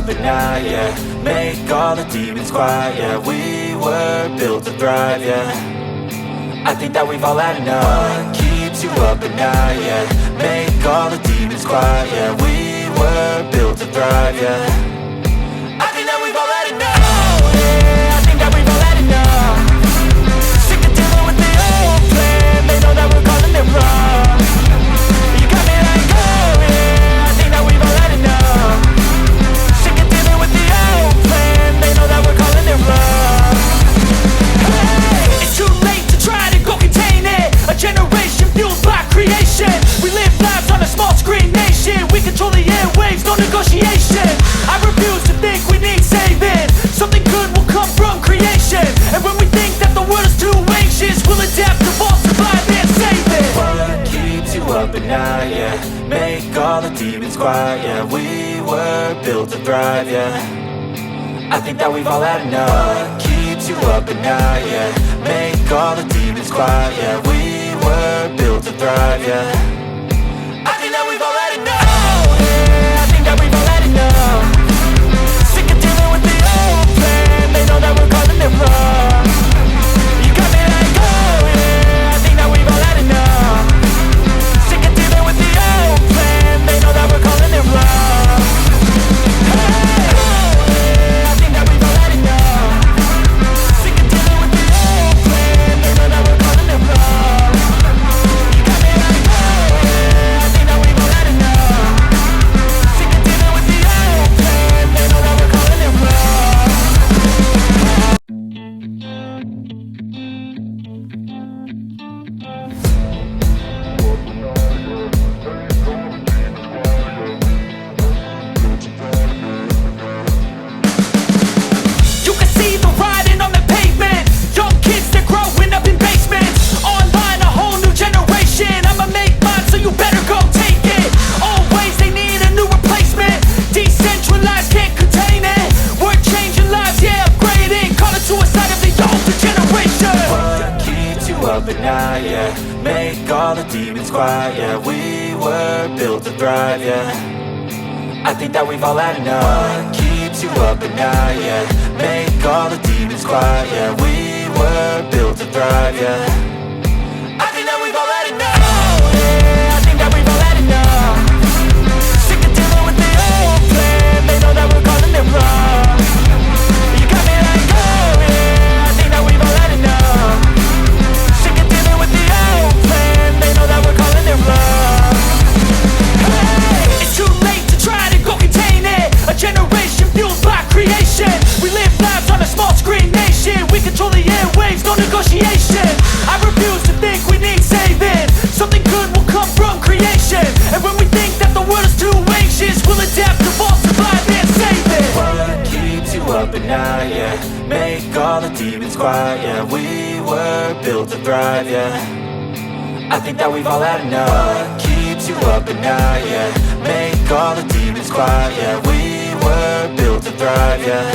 up at night, yeah. Make all the demons quiet, yeah. We were built to thrive, yeah. I think that we've all had enough. What keeps you up at night, yeah. Make all the demons quiet, yeah. We were built to thrive, yeah. I think that we've all had enough. Oh, yeah, I think that we've all had enough. Sick of dealing with the old plan. They know that we're calling it wrong. You got me like, oh yeah, I think that we've all had enough. Sick of dealing with the old plan. They know that we're calling it wrong. Hey, it's too late to try to go contain it. A generation fueled by creation. We live lives on a small screen nation. We control the airwaves, no negotiation. I refuse to think we need saving. Something good will come from creation. And when we think that the world is too anxious, we'll adapt, evolve, survive and save it. What keeps you up at night, yeah. Make all the demons quiet, yeah. We were built to thrive, yeah. I think that we've all had enough. What keeps you up at night, yeah. Make all the demons quiet, yeah. We were built to thrive, yeah. I think that we've all had enough. Oh, yeah, I think that we've all had enough. Sick of dealing with the old plan. They know that we're calling it wrong. You got me like, oh yeah, I think that we've all had enough. Sick of dealing with the old plan. They know that we're calling it wrong. Hey, oh yeah, I think that we've all had enough. Sick of dealing with the old plan. They know that we're calling it wrong. You got me like, oh yeah, I think that we've all had enough. Sick of dealing with the old plan. They know that we're calling it wrong. You can see the writing on the pavement. Young kids, they're growing up in basements. Online, a whole new generation. I'ma make mine, so you better go take it. Always, they need a new replacement. Decentralized, can't contain it. We're changing lives, yeah, upgrading. Call it suicide of the older generation. What keeps you up at night, yeah. Make all the demons quiet, yeah. We were built to thrive, yeah. I think that we've all had enough. What keeps you up at night, yeah. Make all the demons quiet, yeah. We were built to thrive, yeah. I think that we've all had enough. Oh yeah, I think that we've all had enough. Sick of dealing with the old plan. They know that we're calling it wrong. You got me like, oh yeah, I think that we've all had enough. Sick of dealing with the old plan. They know that we're calling it wrong. Hey, it's too late to try to go contain it. A generation fueled by creation. We live lives on a small screen nation. We control the airwaves, no negotiation. I refuse to think we need saving. Something good will come from creation. And when we think that the world is too anxious, we'll adapt, evolve, survive and save it. What keeps you up at night, yeah. Make all the demons quiet, yeah. We were built to thrive, yeah. I think that we've all had enough. What keeps you up at night, yeah. Make all the demons quiet, yeah. We were built to thrive, yeah.